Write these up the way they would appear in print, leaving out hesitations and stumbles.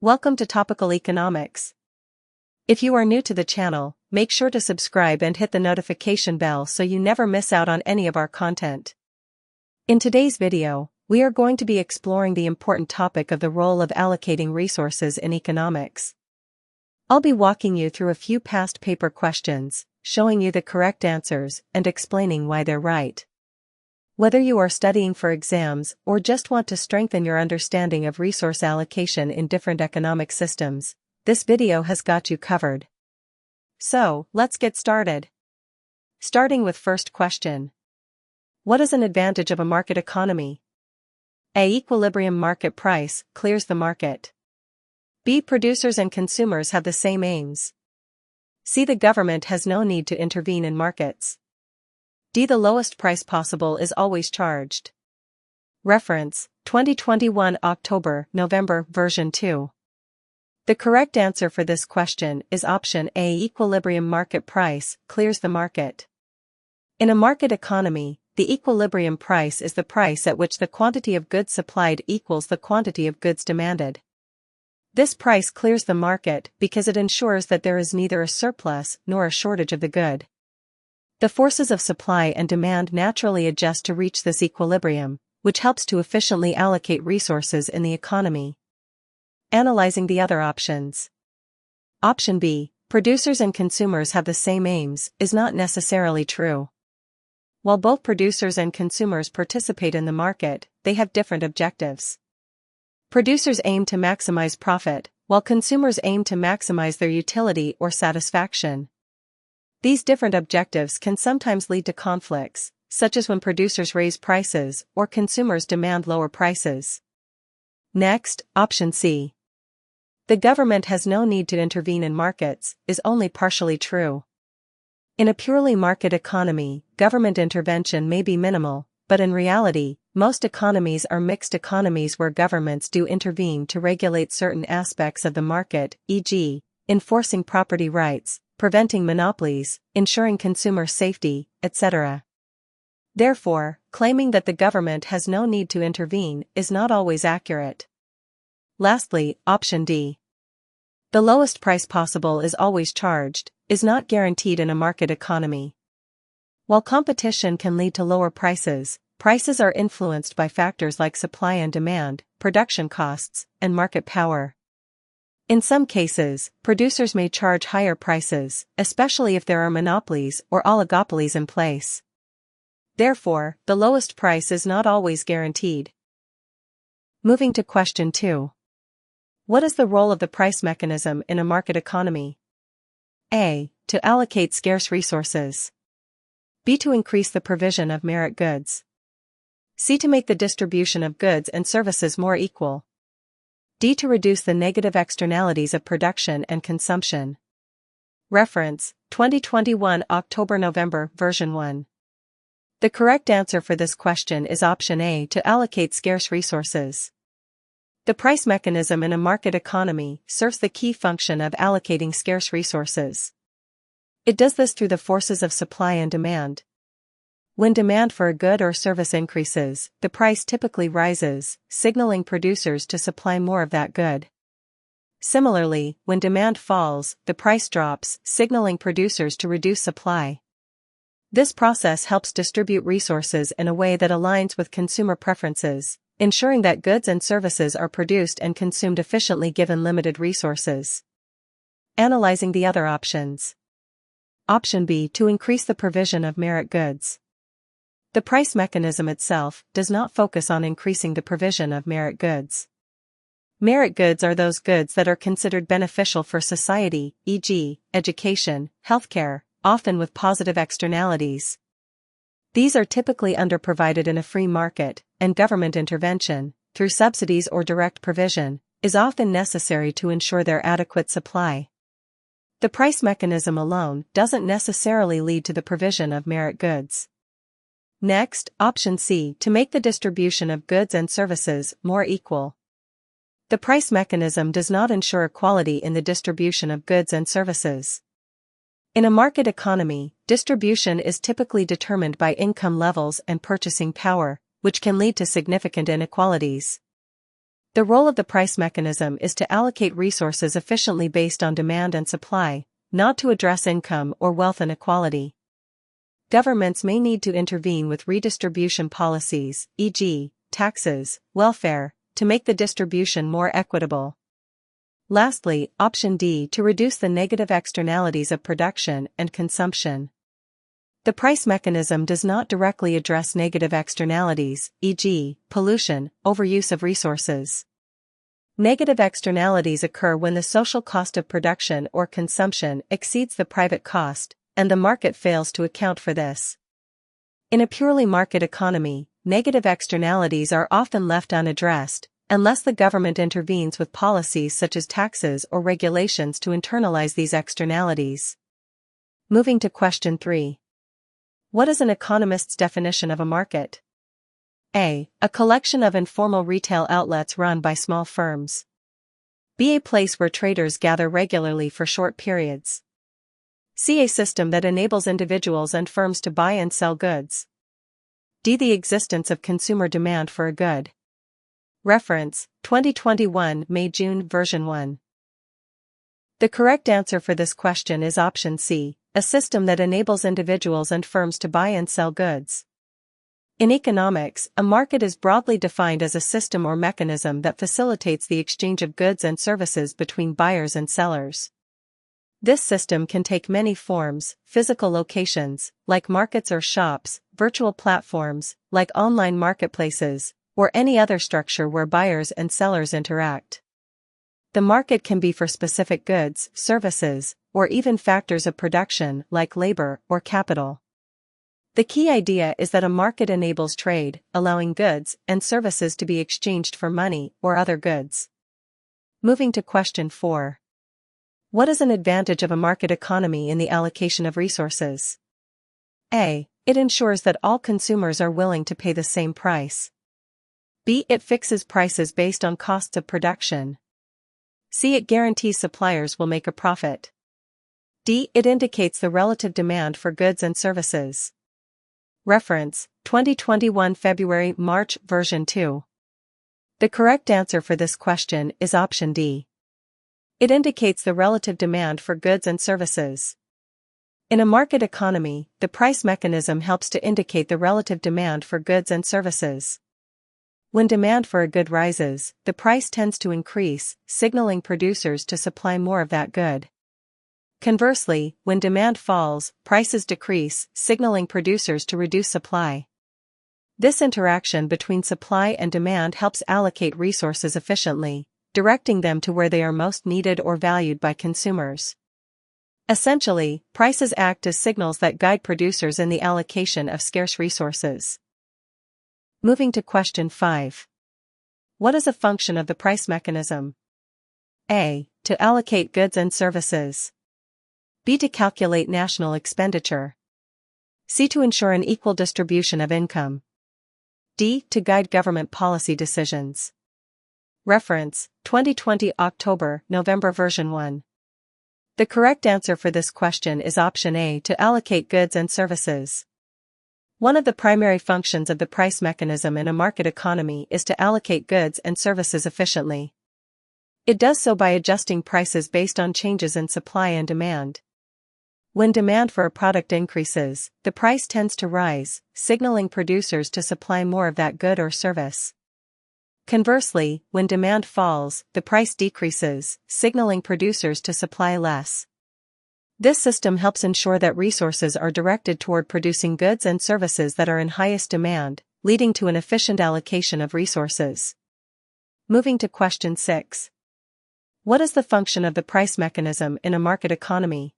Welcome to Topical Economics. If you are new to the channel, make sure to subscribe and hit the notification bell so you never miss out on any of our content. In today's video, we are going to be exploring the important topic of the role of allocating resources in economics. I'll be walking you through a few past paper questions, showing you the correct answers and explaining why they're right. Whether you are studying for exams or just want to strengthen your understanding of resource allocation in different economic systems, this video has got you covered. So, let's get started. Starting with first question. What is an advantage of a market economy? A. Equilibrium market price clears the market. B. Producers and consumers have the same aims. C. The government has no need to intervene in markets. D. The lowest price possible is always charged. Reference, 2021 October-November version 2. The correct answer for this question is option A. Equilibrium market price clears the market. In a market economy, the equilibrium price is the price at which the quantity of goods supplied equals the quantity of goods demanded. This price clears the market because it ensures that there is neither a surplus nor a shortage of the good. The forces of supply and demand naturally adjust to reach this equilibrium, which helps to efficiently allocate resources in the economy. Analyzing the other options. Option B, producers and consumers have the same aims, is not necessarily true. While both producers and consumers participate in the market, they have different objectives. Producers aim to maximize profit, while consumers aim to maximize their utility or satisfaction. These different objectives can sometimes lead to conflicts, such as when producers raise prices or consumers demand lower prices. Next, option C. The government has no need to intervene in markets, is only partially true. In a purely market economy, government intervention may be minimal, but in reality, most economies are mixed economies where governments do intervene to regulate certain aspects of the market, e.g., enforcing property rights, preventing monopolies, ensuring consumer safety, etc. Therefore, claiming that the government has no need to intervene is not always accurate. Lastly, option D. The lowest price possible is always charged, is not guaranteed in a market economy. While competition can lead to lower prices, prices are influenced by factors like supply and demand, production costs, and market power. In some cases, producers may charge higher prices, especially if there are monopolies or oligopolies in place. Therefore, the lowest price is not always guaranteed. Moving to question 2. What is the role of the price mechanism in a market economy? A. To allocate scarce resources. B. To increase the provision of merit goods. C. To make the distribution of goods and services more equal. D. To reduce the negative externalities of production and consumption. Reference, 2021 October-November version 1. The correct answer for this question is option A. To allocate scarce resources. The price mechanism in a market economy serves the key function of allocating scarce resources. It does this through the forces of supply and demand. When demand for a good or service increases, the price typically rises, signaling producers to supply more of that good. Similarly, when demand falls, the price drops, signaling producers to reduce supply. This process helps distribute resources in a way that aligns with consumer preferences, ensuring that goods and services are produced and consumed efficiently given limited resources. Analyzing the other options. Option B. To increase the provision of merit goods. The price mechanism itself does not focus on increasing the provision of merit goods. Merit goods are those goods that are considered beneficial for society, e.g., education, healthcare, often with positive externalities. These are typically underprovided in a free market, and government intervention, through subsidies or direct provision, is often necessary to ensure their adequate supply. The price mechanism alone doesn't necessarily lead to the provision of merit goods. Next, option C. To make the distribution of goods and services more equal. The price mechanism does not ensure equality in the distribution of goods and services. In a market economy, distribution is typically determined by income levels and purchasing power, which can lead to significant inequalities. The role of the price mechanism is to allocate resources efficiently based on demand and supply, not to address income or wealth inequality. Governments may need to intervene with redistribution policies, e.g., taxes, welfare, to make the distribution more equitable. Lastly, option D, to reduce the negative externalities of production and consumption. The price mechanism does not directly address negative externalities, e.g., pollution, overuse of resources. Negative externalities occur when the social cost of production or consumption exceeds the private cost, and the market fails to account for this. In a purely market economy, negative externalities are often left unaddressed, unless the government intervenes with policies such as taxes or regulations to internalize these externalities. Moving to question 3. What is an economist's definition of a market? A. A collection of informal retail outlets run by small firms. B. A place where traders gather regularly for short periods. C. A system that enables individuals and firms to buy and sell goods. D. The existence of consumer demand for a good. Reference, 2021 May-June version 1. The correct answer for this question is option C, a system that enables individuals and firms to buy and sell goods. In economics, a market is broadly defined as a system or mechanism that facilitates the exchange of goods and services between buyers and sellers. This system can take many forms: physical locations, like markets or shops, virtual platforms, like online marketplaces, or any other structure where buyers and sellers interact. The market can be for specific goods, services, or even factors of production like labor or capital. The key idea is that a market enables trade, allowing goods and services to be exchanged for money or other goods. Moving to question 4. What is an advantage of a market economy in the allocation of resources? A. It ensures that all consumers are willing to pay the same price. B. It fixes prices based on costs of production. C. It guarantees suppliers will make a profit. D. It indicates the relative demand for goods and services. Reference, 2021 February-March version 2. The correct answer for this question is option D. It indicates the relative demand for goods and services. In a market economy, the price mechanism helps to indicate the relative demand for goods and services. When demand for a good rises, the price tends to increase, signaling producers to supply more of that good. Conversely, when demand falls, prices decrease, signaling producers to reduce supply. This interaction between supply and demand helps allocate resources efficiently, directing them to where they are most needed or valued by consumers. Essentially, prices act as signals that guide producers in the allocation of scarce resources. Moving to question 5. What is a function of the price mechanism? A. To allocate goods and services. B. To calculate national expenditure. C. To ensure an equal distribution of income. D. To guide government policy decisions. Reference, 2020 October-November version 1. The correct answer for this question is option A, to allocate goods and services. One of the primary functions of the price mechanism in a market economy is to allocate goods and services efficiently. It does so by adjusting prices based on changes in supply and demand. When demand for a product increases, the price tends to rise, signaling producers to supply more of that good or service. Conversely, when demand falls, the price decreases, signaling producers to supply less. This system helps ensure that resources are directed toward producing goods and services that are in highest demand, leading to an efficient allocation of resources. Moving to question 6. What is the function of the price mechanism in a market economy?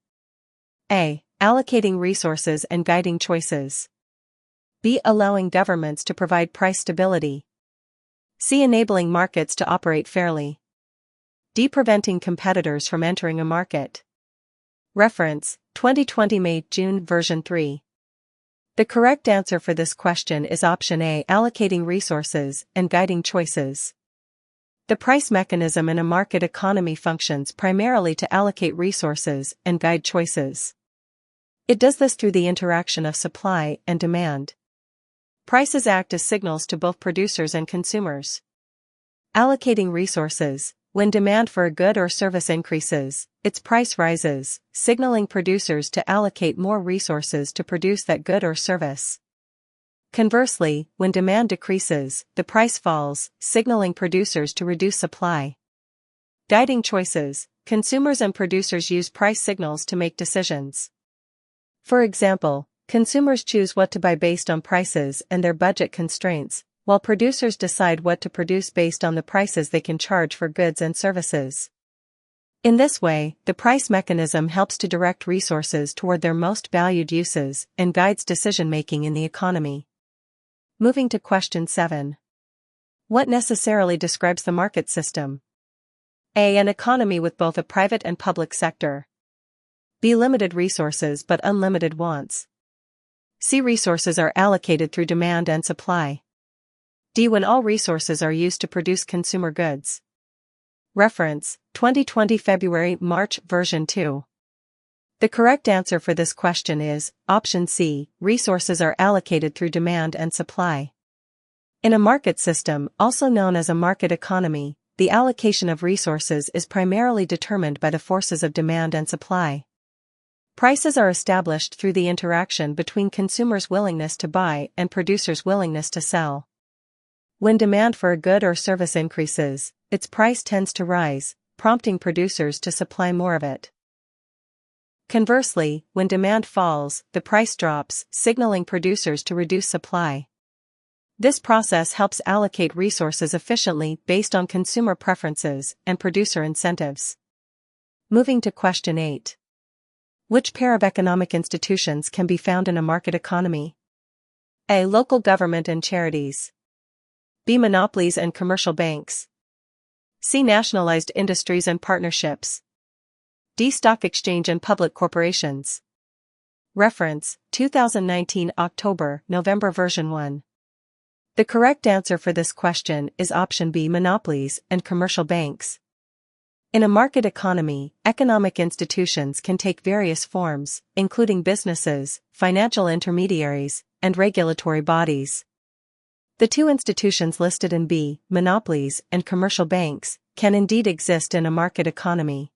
A. Allocating resources and guiding choices. B. Allowing governments to provide price stability. C. Enabling markets to operate fairly. D. Preventing competitors from entering a market. Reference, 2020 May-June version 3. The correct answer for this question is option A, allocating resources and guiding choices. The price mechanism in a market economy functions primarily to allocate resources and guide choices. It does this through the interaction of supply and demand. Prices act as signals to both producers and consumers. Allocating resources. When demand for a good or service increases, its price rises, signaling producers to allocate more resources to produce that good or service. Conversely, when demand decreases, the price falls, signaling producers to reduce supply. Guiding choices. Consumers and producers use price signals to make decisions. For example, consumers choose what to buy based on prices and their budget constraints, while producers decide what to produce based on the prices they can charge for goods and services. In this way, the price mechanism helps to direct resources toward their most valued uses and guides decision-making in the economy. Moving to question 7. What necessarily describes the market system? A. An economy with both a private and public sector. B. Limited resources but unlimited wants. C. Resources are allocated through demand and supply. D. When all resources are used to produce consumer goods. Reference, 2020 February-March version 2. The correct answer for this question is, option C, resources are allocated through demand and supply. In a market system, also known as a market economy, the allocation of resources is primarily determined by the forces of demand and supply. Prices are established through the interaction between consumers' willingness to buy and producers' willingness to sell. When demand for a good or service increases, its price tends to rise, prompting producers to supply more of it. Conversely, when demand falls, the price drops, signaling producers to reduce supply. This process helps allocate resources efficiently based on consumer preferences and producer incentives. Moving to question 8. Which pair of economic institutions can be found in a market economy? A. Local government and charities. B. Monopolies and commercial banks. C. Nationalized industries and partnerships. D. Stock exchange and public corporations. Reference, 2019 October-November version 1. The correct answer for this question is option B. Monopolies and commercial banks. In a market economy, economic institutions can take various forms, including businesses, financial intermediaries, and regulatory bodies. The two institutions listed in B, monopolies and commercial banks, can indeed exist in a market economy.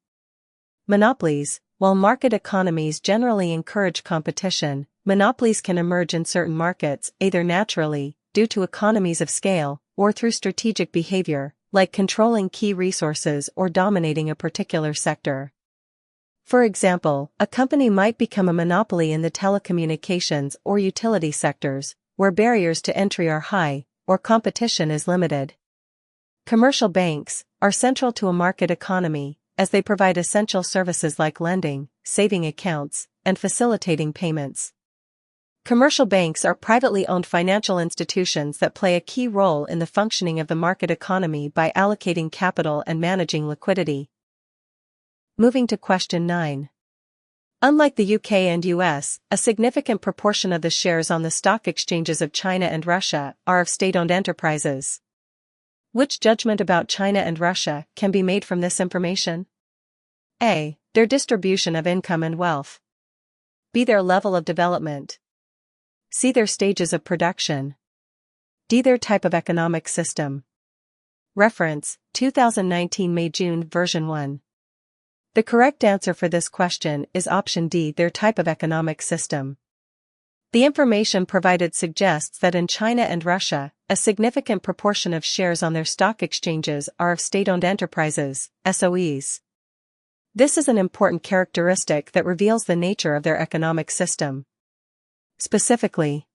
Monopolies. While market economies generally encourage competition, monopolies can emerge in certain markets either naturally, due to economies of scale, or through strategic behavior, like controlling key resources or dominating a particular sector. For example, a company might become a monopoly in the telecommunications or utility sectors, where barriers to entry are high, or competition is limited. Commercial banks are central to a market economy, as they provide essential services like lending, saving accounts, and facilitating payments. Commercial banks are privately owned financial institutions that play a key role in the functioning of the market economy by allocating capital and managing liquidity. Moving to question 9. Unlike the UK and US, a significant proportion of the shares on the stock exchanges of China and Russia are of state-owned enterprises. Which judgment about China and Russia can be made from this information? A. Their distribution of income and wealth. B. Their level of development. C. Their stages of production. D. Their type of economic system. Reference, 2019 May-June version 1. The correct answer for this question is option D. Their type of economic system. The information provided suggests that in China and Russia, a significant proportion of shares on their stock exchanges are of state-owned enterprises, SOEs. This is an important characteristic that reveals the nature of their economic system. Specifically,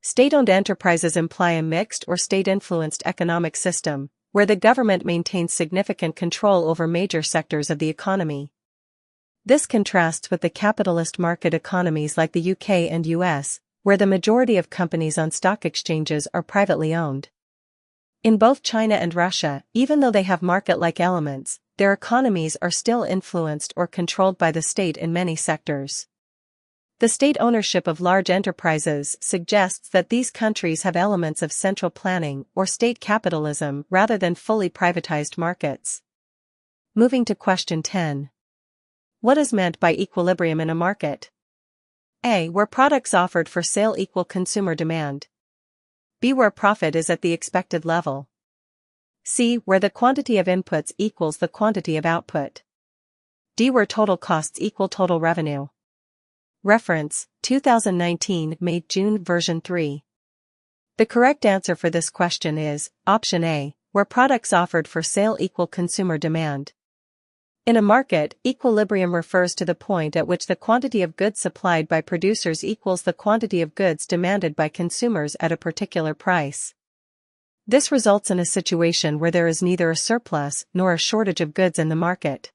state-owned enterprises imply a mixed or state-influenced economic system, where the government maintains significant control over major sectors of the economy. This contrasts with the capitalist market economies like the UK and US, where the majority of companies on stock exchanges are privately owned. In both China and Russia, even though they have market-like elements, their economies are still influenced or controlled by the state in many sectors. The state ownership of large enterprises suggests that these countries have elements of central planning or state capitalism rather than fully privatized markets. Moving to question 10. What is meant by equilibrium in a market? A. Where products offered for sale equal consumer demand. B. Where profit is at the expected level. C. Where the quantity of inputs equals the quantity of output. D. Where total costs equal total revenue. Reference, 2019 May-June version 3. The correct answer for this question is option A, where products offered for sale equal consumer demand. In a market, equilibrium refers to the point at which the quantity of goods supplied by producers equals the quantity of goods demanded by consumers at a particular price. This results in a situation where there is neither a surplus nor a shortage of goods in the market.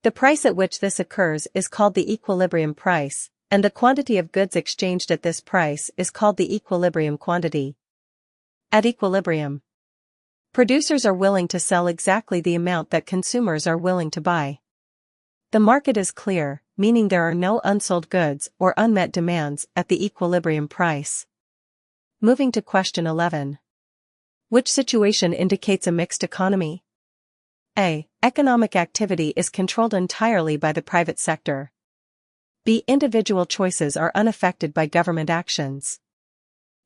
The price at which this occurs is called the equilibrium price, and the quantity of goods exchanged at this price is called the equilibrium quantity. At equilibrium, producers are willing to sell exactly the amount that consumers are willing to buy. The market is clear, meaning there are no unsold goods or unmet demands at the equilibrium price. Moving to question 11. Which situation indicates a mixed economy? A. Economic activity is controlled entirely by the private sector. B. Individual choices are unaffected by government actions.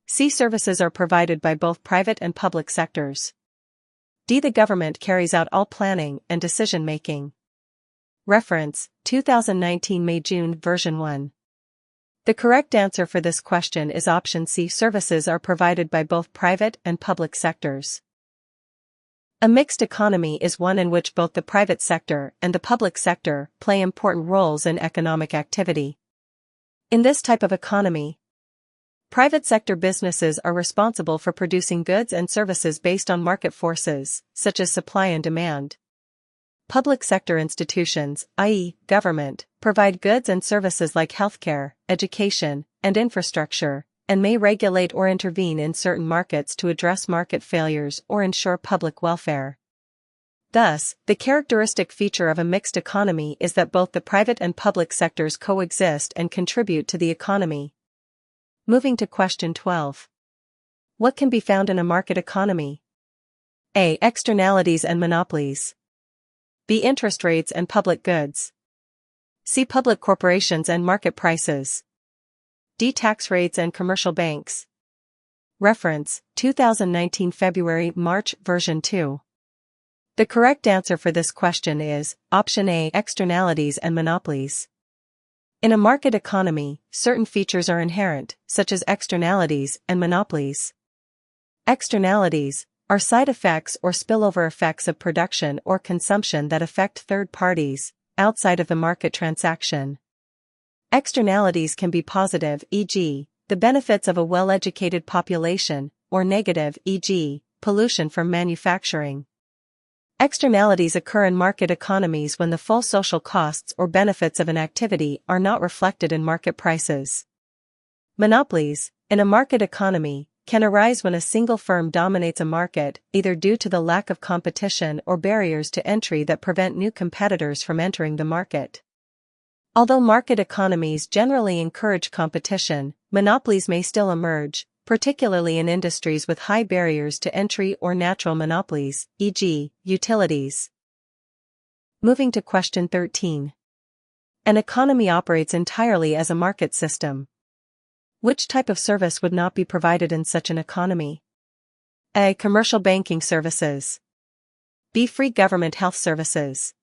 C. Services are provided by both private and public sectors. D. The government carries out all planning and decision-making. Reference, 2019 May-June version 1. The correct answer for this question is option C. Services are provided by both private and public sectors. A mixed economy is one in which both the private sector and the public sector play important roles in economic activity. In this type of economy, private sector businesses are responsible for producing goods and services based on market forces, such as supply and demand. Public sector institutions, i.e., government, provide goods and services like healthcare, education, and infrastructure, and may regulate or intervene in certain markets to address market failures or ensure public welfare. Thus, the characteristic feature of a mixed economy is that both the private and public sectors coexist and contribute to the economy. Moving to question 12. What can be found in a market economy? A. Externalities and monopolies. B. Interest rates and public goods. C. Public corporations and market prices. D. Tax rates and commercial banks. Reference, 2019 February-March version 2. The correct answer for this question is option A. Externalities and monopolies. In a market economy, certain features are inherent, such as externalities and monopolies. Externalities are side effects or spillover effects of production or consumption that affect third parties, outside of the market transaction. Externalities can be positive, e.g., the benefits of a well-educated population, or negative, e.g., pollution from manufacturing. Externalities occur in market economies when the full social costs or benefits of an activity are not reflected in market prices. Monopolies, in a market economy, can arise when a single firm dominates a market, either due to the lack of competition or barriers to entry that prevent new competitors from entering the market. Although market economies generally encourage competition, monopolies may still emerge, particularly in industries with high barriers to entry or natural monopolies, e.g., utilities. Moving to question 13. An economy operates entirely as a market system. Which type of service would not be provided in such an economy? A. Commercial banking services. B. Free government health services.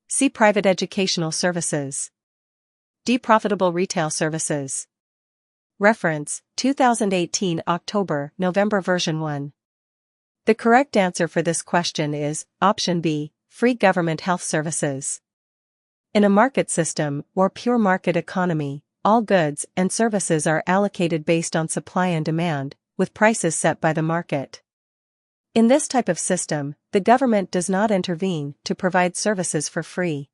C. Private educational services. D. Profitable retail services. Reference, 2018 October-November version 1. The correct answer for this question is option B. Free government health services. In a market system, or pure market economy, all goods and services are allocated based on supply and demand, with prices set by the market. In this type of system, the government does not intervene to provide services for free.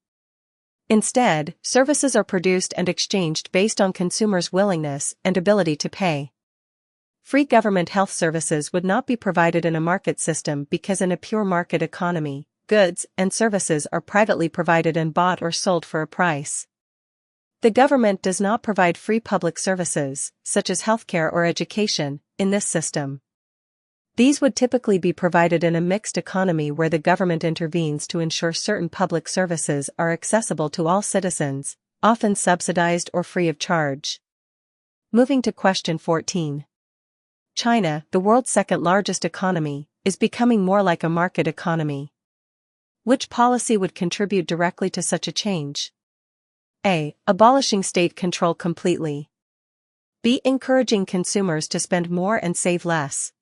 Instead, services are produced and exchanged based on consumers' willingness and ability to pay. Free government health services would not be provided in a market system because in a pure market economy, goods and services are privately provided and bought or sold for a price. The government does not provide free public services, such as healthcare or education, in this system. These would typically be provided in a mixed economy where the government intervenes to ensure certain public services are accessible to all citizens, often subsidized or free of charge. Moving to question 14. China, the world's second largest economy, is becoming more like a market economy. Which policy would contribute directly to such a change? A. Abolishing state control completely. B. Encouraging consumers to spend more and save less.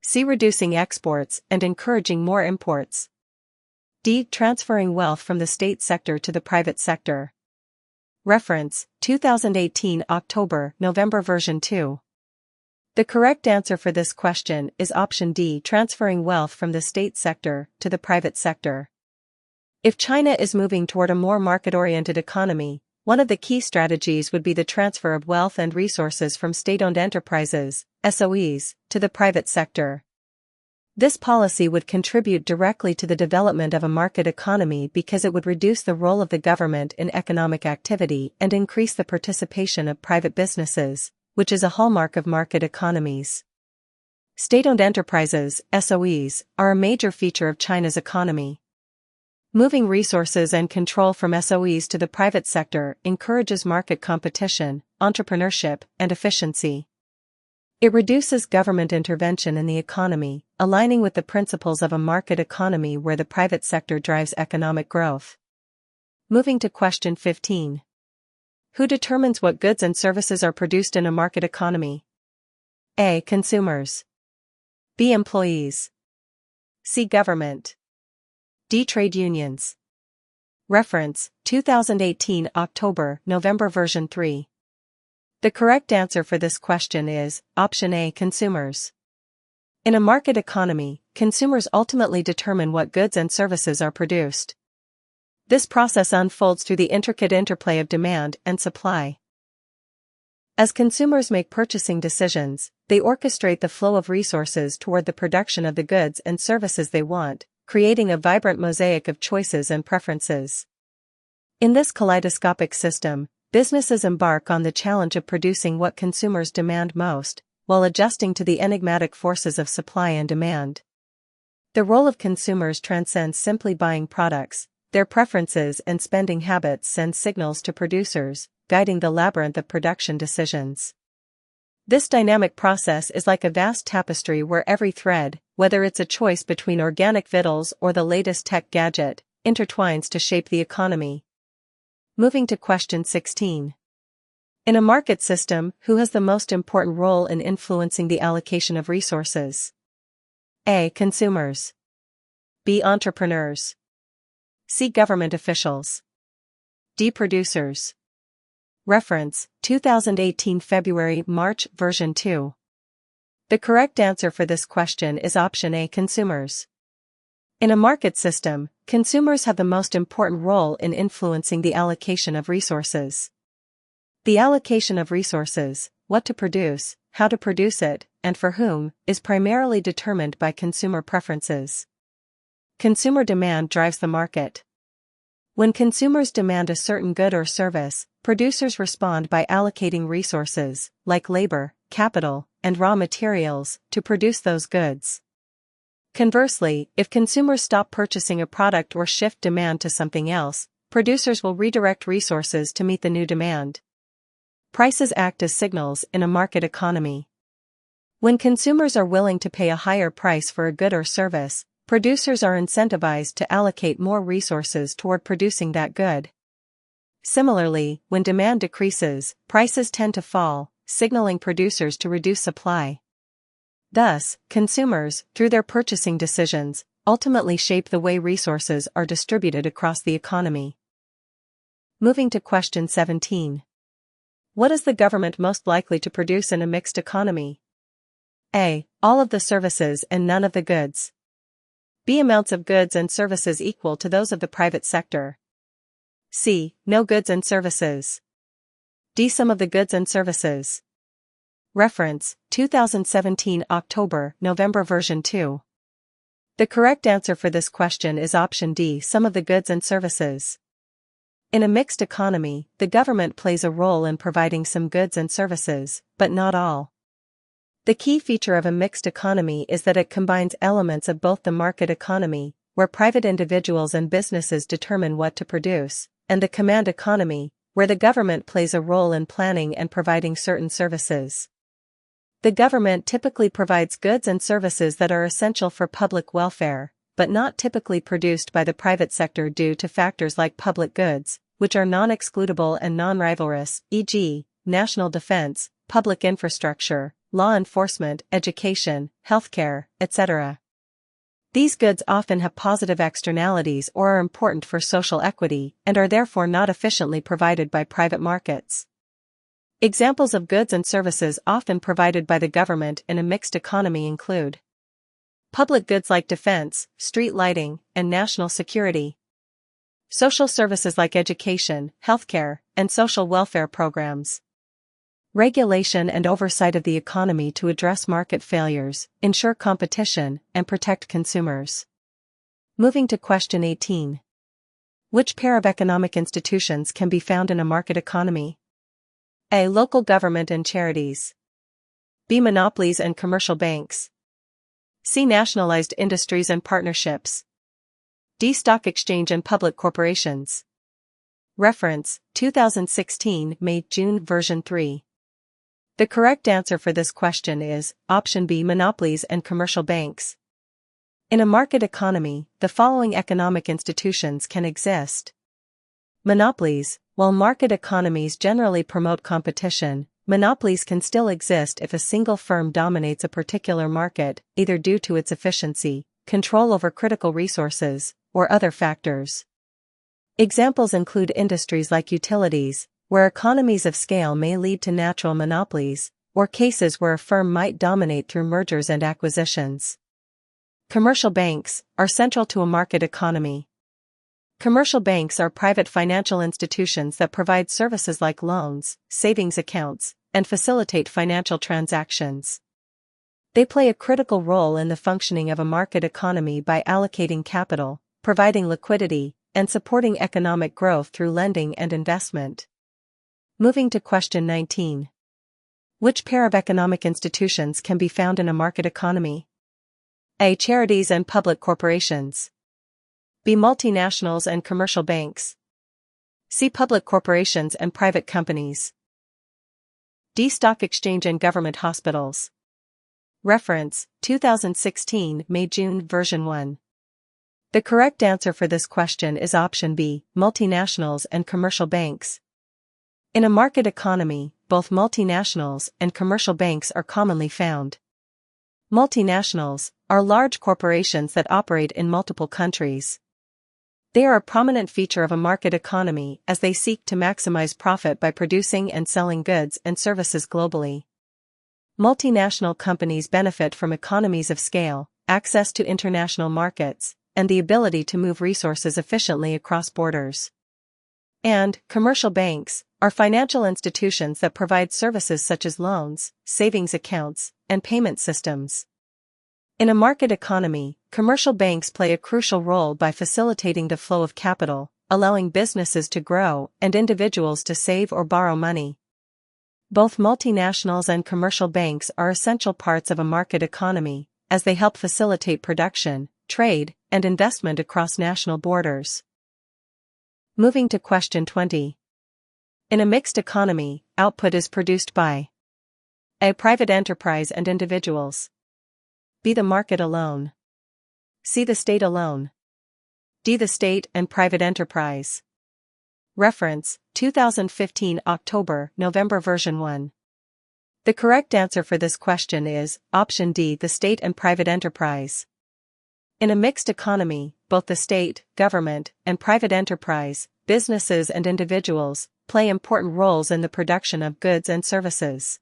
C. Reducing exports and encouraging more imports. D. Transferring wealth from the state sector to the private sector. Reference, 2018 October-November version 2. The correct answer for this question is option D, transferring wealth from the state sector to the private sector. If China is moving toward a more market-oriented economy, one of the key strategies would be the transfer of wealth and resources from state-owned enterprises, SOEs, to the private sector. This policy would contribute directly to the development of a market economy because it would reduce the role of the government in economic activity and increase the participation of private businesses, which is a hallmark of market economies. State-owned enterprises, SOEs, are a major feature of China's economy. Moving resources and control from SOEs to the private sector encourages market competition, entrepreneurship, and efficiency. It reduces government intervention in the economy, aligning with the principles of a market economy where the private sector drives economic growth. Moving to question 15. Who determines what goods and services are produced in a market economy? A. Consumers. B. Employees. C. Government. D. Trade unions. Reference, 2018 October-November version 3. The correct answer for this question is option A, consumers. In a market economy, consumers ultimately determine what goods and services are produced. This process unfolds through the intricate interplay of demand and supply. As consumers make purchasing decisions, they orchestrate the flow of resources toward the production of the goods and services they want, creating a vibrant mosaic of choices and preferences. In this kaleidoscopic system, businesses embark on the challenge of producing what consumers demand most, while adjusting to the enigmatic forces of supply and demand. The role of consumers transcends simply buying products. Their preferences and spending habits send signals to producers, guiding the labyrinth of production decisions. This dynamic process is like a vast tapestry where every thread, whether it's a choice between organic victuals or the latest tech gadget, intertwines to shape the economy. Moving to question 16. In a market system, who has the most important role in influencing the allocation of resources? A. Consumers. B. Entrepreneurs. C. Government officials. D. Producers. Reference, 2018 February-March version 2. The correct answer for this question is option A, consumers. In a market system, consumers have the most important role in influencing the allocation of resources. The allocation of resources, what to produce, how to produce it, and for whom, is primarily determined by consumer preferences. Consumer demand drives the market. When consumers demand a certain good or service, producers respond by allocating resources, like labor, capital, and raw materials, to produce those goods. Conversely, if consumers stop purchasing a product or shift demand to something else, producers will redirect resources to meet the new demand. Prices act as signals in a market economy. When consumers are willing to pay a higher price for a good or service, producers are incentivized to allocate more resources toward producing that good. Similarly, when demand decreases, prices tend to fall, signaling producers to reduce supply. Thus, consumers, through their purchasing decisions, ultimately shape the way resources are distributed across the economy. Moving to question 17. What is the government most likely to produce in a mixed economy? A. All of the services and none of the goods. B. Amounts of goods and services equal to those of the private sector. C. No goods and services. D. Some of the goods and services. Reference, 2017 October-November version 2. The correct answer for this question is option D, some of the goods and services. In a mixed economy, the government plays a role in providing some goods and services, but not all. The key feature of a mixed economy is that it combines elements of both the market economy, where private individuals and businesses determine what to produce, and the command economy, where the government plays a role in planning and providing certain services. The government typically provides goods and services that are essential for public welfare, but not typically produced by the private sector due to factors like public goods, which are non-excludable and non-rivalrous, e.g., national defense, public infrastructure, law enforcement, education, healthcare, etc. These goods often have positive externalities or are important for social equity and are therefore not efficiently provided by private markets. Examples of goods and services often provided by the government in a mixed economy include public goods like defense, street lighting, and national security. Social services like education, healthcare, and social welfare programs. Regulation and oversight of the economy to address market failures, ensure competition, and protect consumers. Moving to question 18. Which pair of economic institutions can be found in a market economy? A. Local government and charities. B. Monopolies and commercial banks. C. Nationalized industries and partnerships. D. Stock exchange and public corporations. Reference, 2016 May-June version 3. The correct answer for this question is option B. Monopolies and commercial banks. In a market economy, the following economic institutions can exist. Monopolies. While market economies generally promote competition, monopolies can still exist if a single firm dominates a particular market, either due to its efficiency, control over critical resources, or other factors. Examples include industries like utilities, where economies of scale may lead to natural monopolies, or cases where a firm might dominate through mergers and acquisitions. Commercial banks are central to a market economy. Commercial banks are private financial institutions that provide services like loans, savings accounts, and facilitate financial transactions. They play a critical role in the functioning of a market economy by allocating capital, providing liquidity, and supporting economic growth through lending and investment. Moving to question 19. Which pair of economic institutions can be found in a market economy? A. Charities and public corporations. B. Multinationals and commercial banks. C. Public corporations and private companies. D. Stock exchange and government hospitals. Reference, 2016 May-June version 1. The correct answer for this question is option B. Multinationals and commercial banks. In a market economy, both multinationals and commercial banks are commonly found. Multinationals are large corporations that operate in multiple countries. They are a prominent feature of a market economy as they seek to maximize profit by producing and selling goods and services globally. Multinational companies benefit from economies of scale, access to international markets, and the ability to move resources efficiently across borders. And commercial banks are financial institutions that provide services such as loans, savings accounts, and payment systems. In a market economy, commercial banks play a crucial role by facilitating the flow of capital, allowing businesses to grow and individuals to save or borrow money. Both multinationals and commercial banks are essential parts of a market economy, as they help facilitate production, trade, and investment across national borders. Moving to question 20. In a mixed economy, output is produced by A. Private enterprise and individuals. B. The market alone. C. The state alone. D. The state and private enterprise. Reference, 2015 October-November version 1. The correct answer for this question is option D. The state and private enterprise. In a mixed economy, both the state, government, and private enterprise, businesses and individuals, play important roles in the production of goods and services.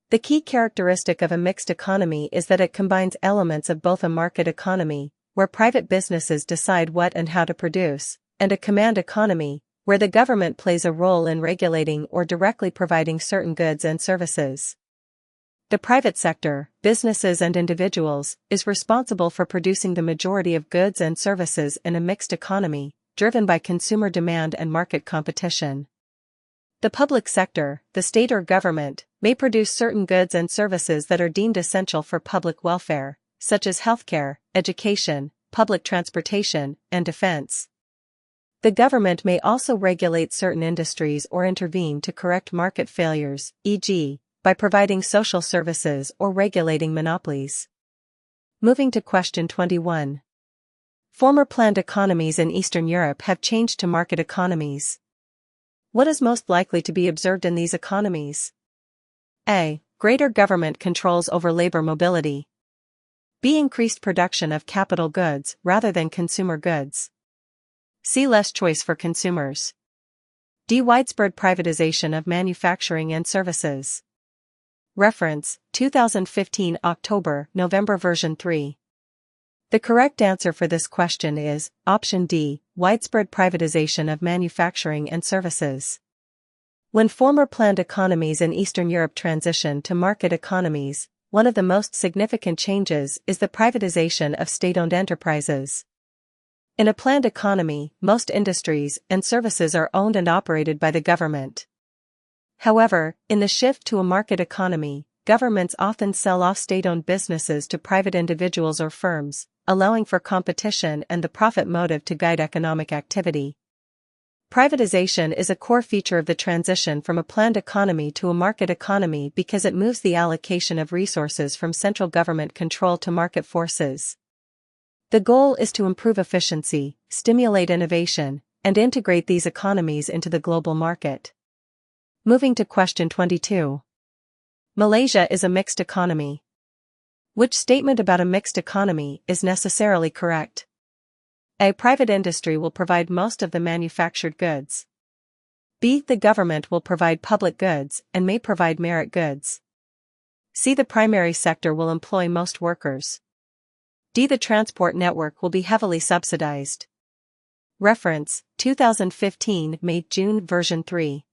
The key characteristic of a mixed economy is that it combines elements of both a market economy, where private businesses decide what and how to produce, and a command economy, where the government plays a role in regulating or directly providing certain goods and services. The private sector, businesses and individuals, is responsible for producing the majority of goods and services in a mixed economy, driven by consumer demand and market competition. The public sector, the state or government, may produce certain goods and services that are deemed essential for public welfare, such as healthcare, education, public transportation, and defense. The government may also regulate certain industries or intervene to correct market failures, e.g., by providing social services or regulating monopolies. Moving to question 21. Former planned economies in Eastern Europe have changed to market economies. What is most likely to be observed in these economies? A. Greater government controls over labor mobility. B. Increased production of capital goods rather than consumer goods. C. Less choice for consumers. D. Widespread privatization of manufacturing and services. Reference, 2015 October-November version 3. The correct answer for this question is option D, widespread privatization of manufacturing and services. When former planned economies in Eastern Europe transition to market economies, one of the most significant changes is the privatization of state-owned enterprises. In a planned economy, most industries and services are owned and operated by the government. However, in the shift to a market economy, governments often sell off state-owned businesses to private individuals or firms, allowing for competition and the profit motive to guide economic activity. Privatization is a core feature of the transition from a planned economy to a market economy because it moves the allocation of resources from central government control to market forces. The goal is to improve efficiency, stimulate innovation, and integrate these economies into the global market. Moving to question 22. Malaysia is a mixed economy. Which statement about a mixed economy is necessarily correct? A. Private industry will provide most of the manufactured goods. B. The government will provide public goods and may provide merit goods. C. The primary sector will employ most workers. D. The transport network will be heavily subsidized. Reference, 2015 May-June version 3.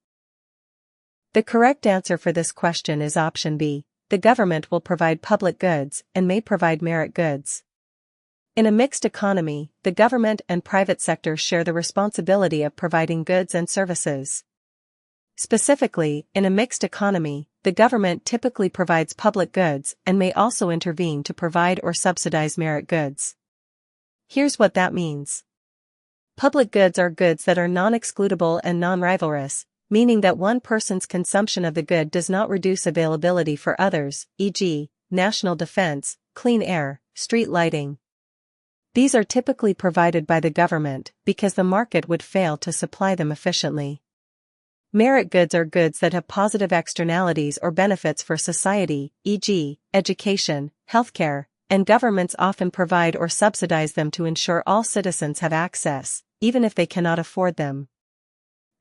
The correct answer for this question is option B. The government will provide public goods and may provide merit goods. In a mixed economy, the government and private sectors share the responsibility of providing goods and services. Specifically, in a mixed economy, the government typically provides public goods and may also intervene to provide or subsidize merit goods. Here's what that means. Public goods are goods that are non-excludable and non-rivalrous, meaning that one person's consumption of the good does not reduce availability for others, e.g., national defense, clean air, street lighting. These are typically provided by the government because the market would fail to supply them efficiently. Merit goods are goods that have positive externalities or benefits for society, e.g., education, healthcare, and governments often provide or subsidize them to ensure all citizens have access, even if they cannot afford them.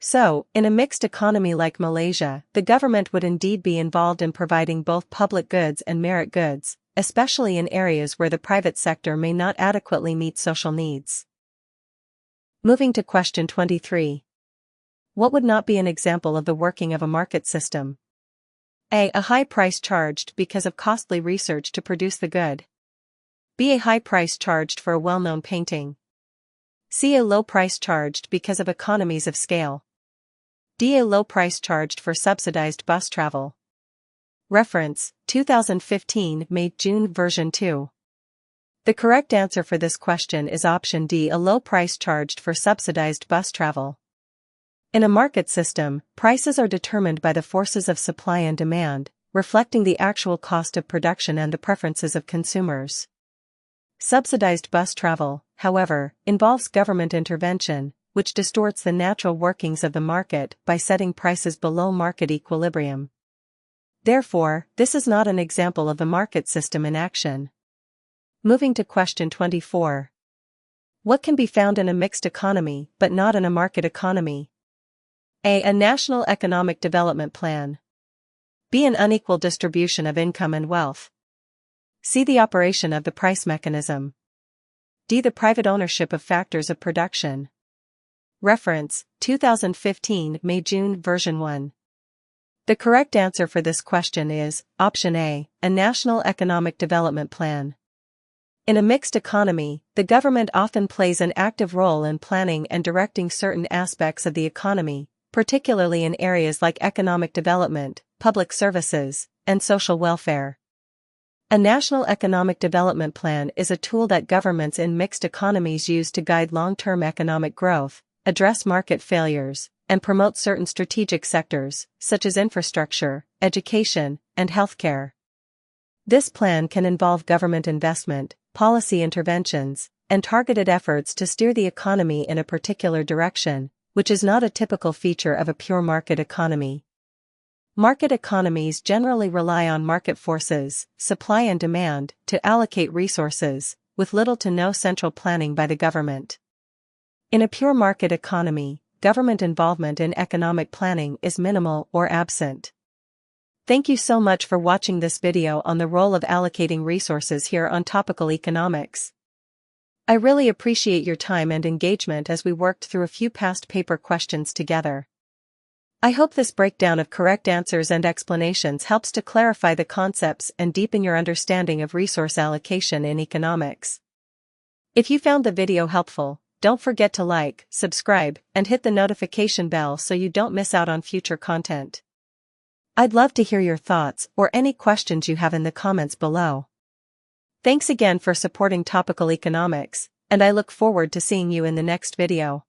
So, in a mixed economy like Malaysia, the government would indeed be involved in providing both public goods and merit goods, especially in areas where the private sector may not adequately meet social needs. Moving to question 23. What would not be an example of the working of a market system? A. A high price charged because of costly research to produce the good. B. A high price charged for a well-known painting. C. A low price charged because of economies of scale. D. A low price charged for subsidized bus travel. Reference, 2015 May-June version 2. The correct answer for this question is option D, a low price charged for subsidized bus travel. In a market system, prices are determined by the forces of supply and demand, reflecting the actual cost of production and the preferences of consumers. Subsidized bus travel, however, involves government intervention, which distorts the natural workings of the market by setting prices below market equilibrium. Therefore, this is not an example of the market system in action. Moving to question 24. What can be found in a mixed economy but not in a market economy? A. A national economic development plan. B. An unequal distribution of income and wealth. C. The operation of the price mechanism. D. The private ownership of factors of production. Reference, 2015 May-June version 1. The correct answer for this question is option A, a national economic development plan. In a mixed economy, the government often plays an active role in planning and directing certain aspects of the economy, particularly in areas like economic development, public services, and social welfare. A national economic development plan is a tool that governments in mixed economies use to guide long-term economic growth, address market failures, and promote certain strategic sectors, such as infrastructure, education, and healthcare. This plan can involve government investment, policy interventions, and targeted efforts to steer the economy in a particular direction, which is not a typical feature of a pure market economy. Market economies generally rely on market forces, supply and demand, to allocate resources, with little to no central planning by the government. In a pure market economy, government involvement in economic planning is minimal or absent. Thank you so much for watching this video on the role of allocating resources here on Topical Economics. I really appreciate your time and engagement as we worked through a few past paper questions together. I hope this breakdown of correct answers and explanations helps to clarify the concepts and deepen your understanding of resource allocation in economics. If you found the video helpful, don't forget to like, subscribe, and hit the notification bell so you don't miss out on future content. I'd love to hear your thoughts or any questions you have in the comments below. Thanks again for supporting Topical Economics, and I look forward to seeing you in the next video.